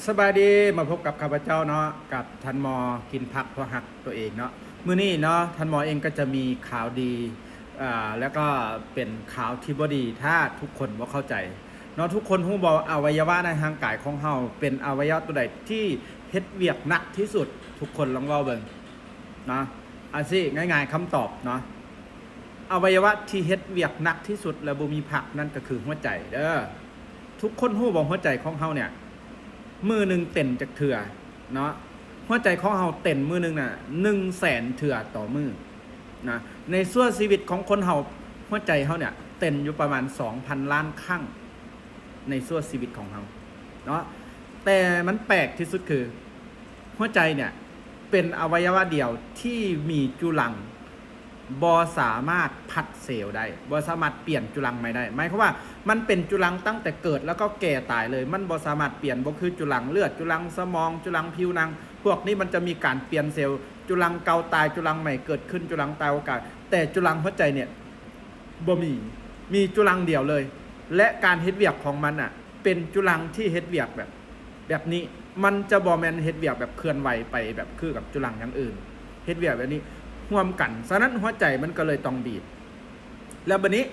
สบายดีมาพบกับข้าพเจ้าเนาะกับทันมอกินผักเพราะหักตัวเองเนาะมื้อนี้เนาะทันมอเองก็จะมีข่าวดีแล้วก็เป็นข่าวที่บ่ดีถ้าทุกคนบ่เข้าใจเนาะทุกคนฮู้บ่อวัยวะในร่างกายของเฮาเป็นอวัยวะตัวใดที่เฮ็ดเวียกหนักที่สุดทุกคนลองเว้าเบิ่งเนาะอันสิง่ายๆคำตอบเนาะอวัยวะที่เฮ็ดเวียกหนักที่สุดและบ่มีผักนั่นก็คือหัวใจเด้อทุกคนฮู้บ่หัวใจของเฮาเนี่ยมือหนึ่งเต้นจากเถื่อเนาะหัวใจของเฮาเต้นมือหนึ่งน่ะ100,000 เถื่อต่อมือนะในส่วนชีวิตของคนเฮาหัวใจเฮาเนี่ยเต้นอยู่ประมาณ 2,000 ล้านครั้งในส่วนชีวิตของเฮาเนาะแต่มันแปลกที่สุดคือหัวใจเนี่ยเป็นอวัยวะเดียวที่มีจุลังบ่สามารถพัดเซลล์ได้บ่สามารถเปลี่ยนจุลังใหม่ได้หมายความว่ามันเป็นจุลังตั้งแต่เกิดแล้วก็แก่ตายเลยมันบ่สามารถเปลี่ยนบ่คือจุลังเลือดจุลังสมองจุลังผิวหนังพวกนี้มันจะมีการเปลี่ยนเซลล์จุลังเก่าตายจุลังใหม่เกิดขึ้นจุลังตายโอกาสแต่จุลังหัวใจเนี่ยบ่มีจุลังเดียวเลยและการเฮ็ดเวียกของมันอ่ะเป็นจุลังที่เฮ็ดเวียกแบบนี้มันจะบ่แม่นเฮ็ดเวียกแบบเคลื่อนไหวไปแบบคือกับจุลังอย่างอื่นเฮ็ดเวียกแบบนี้ร่วมกันฉะนั้นหัวใจมันก็เลยต้องบีบแล้วบัดนี้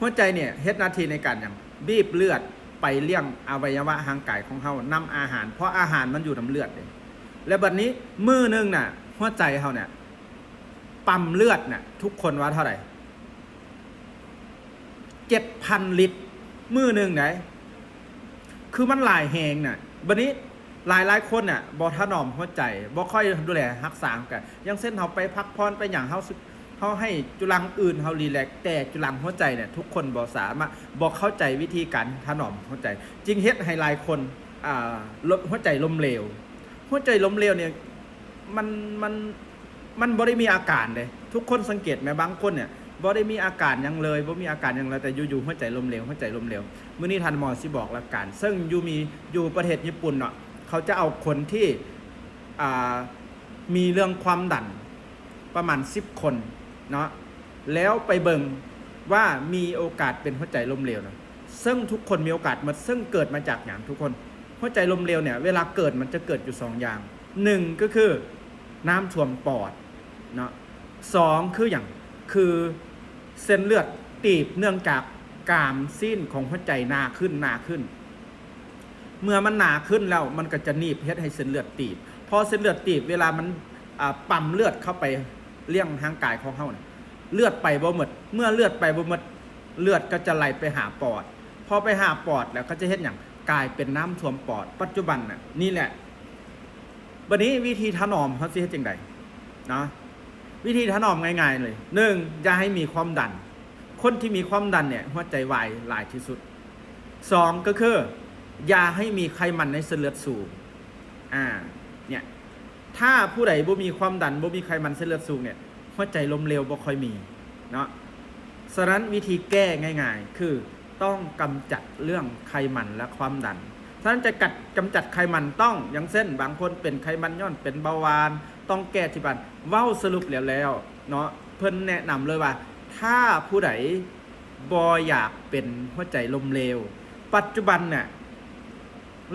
หัวใจเนี่ยเฮ็ดหน้าที่ในการอย่างบีบเลือดไปเลี้ยงอวัยวะร่างกายของเฮานำอาหารเพราะอาหารมันอยู่ในเลือดเลยแล้วบัดนี้มือนึงน่ะหัวใจเฮาเนี่ยปั๊มเลือดน่ะทุกคนว่าเท่าไหร่ 7,000 ลิตรมือนึงไหนคือมันหลายแฮงน่ะบัดนี้หลายคนน่ะบ่ถนอมหัวใจบ่ค่อยดูแลรักษากันอย่างเช่นเฮาไปพักผ่อนไปหยังเฮาให้จุลังอื่นเฮารีแลกซ์แต่จุลังหัวใจเนี่ยทุกคนบ่สามารถบ่เข้าใจวิธีการถนอมหัวใจจึงเฮ็ดให้หลายคนหัวใจล้มเหลวหัวใจล้มเหลวเนี่ยมันบ่ได้มีอาการเด้ทุกคนสังเกตไหมบางคนเนี่ยบ่ได้มีอาการหยังเลยบ่มีอาการหยังเลยแต่อยู่ๆหัวใจล้มเหลวหัวใจล้มเหลวมื้อนี้ท่านหมอสิบอกละกันซึ่งอยู่ประเทศญี่ปุ่นเนาะเขาจะเอาคนที่มีเรื่องความดันประมาณ10 คนเนาะแล้วไปเบิ่งว่ามีโอกาสเป็นหัวใจล้มเหลวนะซึ่งทุกคนมีโอกาสมาซึ่งเกิดมาจากอย่างทุกคนหัวใจล้มเหลวเนี่ยเวลาเกิดมันจะเกิดอยู่2อย่าง1ก็คือน้ำท่วมปอดเนาะ2คืออย่างคือเส้นเลือดตีบเนื่องจากกรามซีนของหัวใจหนาขึ้นเมื่อมันหนาขึ้นแล้วมันก็จะหนีบเฮ็ดให้เส้นเลือดตีบพอเส้นเลือดตีบเวลามันปั๊มเลือดเข้าไปเลี้ยงร่างกายของเฮาเนี่ยเลือดไปบ่หมดเมื่อเลือดไปบ่หมดเลือดก็จะไหลไปหาปอดพอไปหาปอดแล้วก็จะเฮ็ดหยังกลายเป็นน้ำท่วมปอดปัจจุบันน่ะนี่แหละบัดนี้วิธีถนอมเฮาสิเฮ็ดจังได๋นะวิธีถนอมง่ายๆเลย1อย่าให้มีความดันคนที่มีความดันเนี่ยหัวใจวายหลายที่สุด2ก็คืออย่าให้มีไขมันในเส้นเลือดสูงเนี่ยถ้าผู้ใดบ่มีความดันบ่มีไขมันเส้นเลือดสูงเนี่ยหัวใจล้มเหลวบ่ค่อยมีเนาะฉะนั้นวิธีแก้ง่ายๆคือต้องกำจัดเรื่องไขมันและความดันฉะนั้นจะกำจัดไขมันต้องอย่างเช่นบางคนเป็นไขมันย้อนเป็นเบาหวานต้องแก้ที่บ้านเว้าสรุปแล้วเนาะเพิ่นแนะนำเลยว่าถ้าผู้ใดบ่อยากเป็นหัวใจล้มเหลวปัจจุบันเนี่ย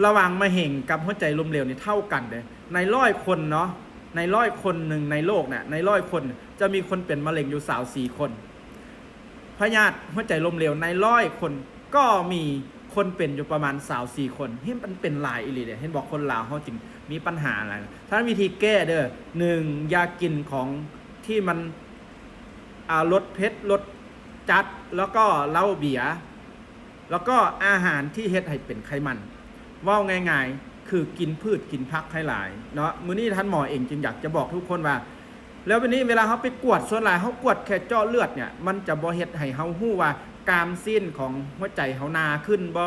ระหว่างมะเร็งกับหัวใจล้มเหลวนี่เท่ากันเลยใน100 คนเนาะใน100 คนหนึ่งในโลกเนี่ยใน100 คนจะมีคนเป็นมะเร็งอยู่24 คนพยาธิหัวใจล้มเหลวใน100 คนก็มีคนเป็นอยู่ประมาณ24 คนเห็นมันเป็นหลายอีหลีเด้เห็นบอกคนลาวเฮาจริงมีปัญหาอะไรถ้าวิธีแก้เด้อ1อย่ากินของที่มันรสเผ็ดรสจัดแล้วก็เหล้าเบียร์แล้วก็อาหารที่เฮ็ดให้เป็นไขมันว่าง่ายๆคือกินพืชกินผักให้หลายเนาะมื้อนี้ท่านหมอเองจึงอยากจะบอกทุกคนว่าแล้ววันนี้เวลาเฮาไปกวดส่วนหลายเฮากวดแค่เจาะเลือดเนี่ยมันจะบ่เฮ็ดให้เฮาฮู้ว่ากรามซีนของหัวใจเฮาหนาขึ้นบ่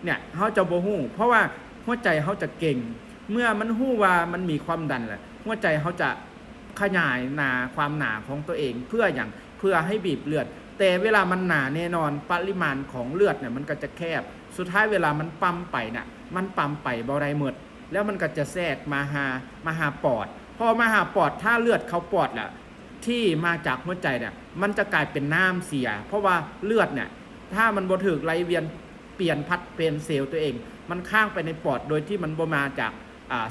เนี่ยเฮาจะบ่ฮู้เพราะว่าหัวใจเฮาจะเก่งเมื่อมันฮู้ว่ามันมีความดันแหละหัวใจเฮาจะขยายความหนาของตัวเองเพื่อให้บีบเลือดแต่เวลามันหนาแน่นอนปริมาณของเลือดเนี่ยมันก็จะแคบสุดท้ายเวลามันปั๊มไปเนี่ยมันปั๊มไปบ่ได้หมดแล้วมันก็จะแทรกมาหาปอดพอมาหาปอดถ้าเลือดเข้าปอดแหละที่มาจากหัวใจเนี่ยมันจะกลายเป็นน้ำเสียเพราะว่าเลือดเนี่ยถ้ามันบ่ถูกไหลเวียนเปลี่ยนพัดเปลี่ยนเซลล์ตัวเอง มันข้างไปในปอดโดยที่มันบ่มาจาก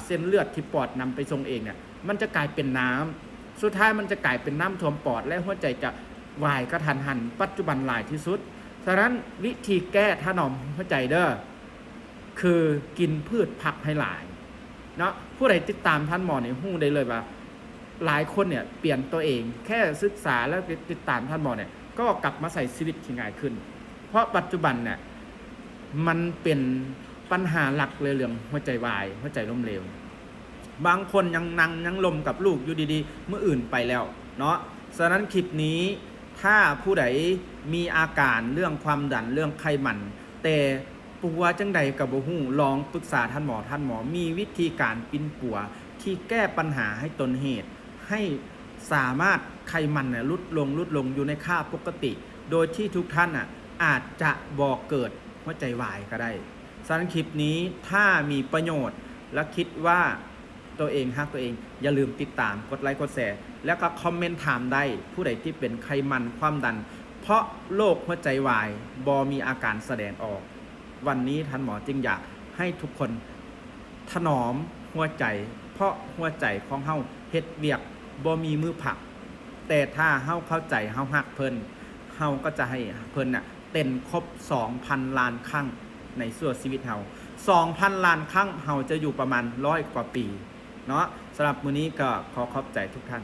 เส้นเลือดที่ปอดนำไปส่งเองเนี่ยมันจะกลายเป็นน้ำสุดท้ายมันจะกลายเป็นน้ำท่วมปอดและหัวใจจะวายกระทันหันปัจจุบันหลายที่สุดฉะนั้นวิธีแก้ถนอมหัวใจเด้อคือกินพืชผักให้หลายเนาะผู้ใดติดตามท่านหมอเนี่ยฮู้ได้เลยว่าหลายคนเนี่ยเปลี่ยนตัวเองแค่ศึกษาแล้วติดตามท่านหมอเนี่ยก็กลับมาใส่ชีวิตที่ง่ายขึ้นเพราะปัจจุบันเนี่ยมันเป็นปัญหาหลักเลยเรื่องหัวใจวายหัวใจล้มเหลวบางคนยังนั่งยังลมกับลูกอยู่ดีๆเมื่ออื่นไปแล้วเนาะฉะนั้นคลิปนี้ถ้าผู้ใดมีอาการเรื่องความดันเรื่องไขมันแต่ปัวจังใดกับบ่ฮู้ลองปรึกษาท่านหมอมีวิธีการปิ้นปัวที่แก้ปัญหาให้ต้นเหตุให้สามารถไขมันเนี่ยลดลงอยู่ในค่าปกติโดยที่ทุกท่านอาจจะบ่เกิดหัวใจวายก็ได้สำหรับคลิปนี้ถ้ามีประโยชน์และคิดว่าตัวเองฮักตัวเองอย่าลืมติดตามกดไลค์กดแชร์แล้วก็คอมเมนต์ถามได้ผู้ใดที่เป็นไขมันความดันเพราะโรคหัวใจวายบ่มีอาการแสดงออกวันนี้ท่านหมอจึงอยากให้ทุกคนถนอมหัวใจเพราะหัวใจของเฮาเฮ็ดเวียกบ่มีมือผักแต่ถ้าเฮาเข้าใจเฮาฮักเพิ่นเฮาก็จะให้เพิ่นเต้นครบ 2,000 ล้านครั้งในส่วนชีวิตเฮา 2,000 ล้านครั้งเฮาจะอยู่ประมาณ100 กว่าปีเนาะสำหรับมื้อนี้ก็ขอขอบใจทุกท่าน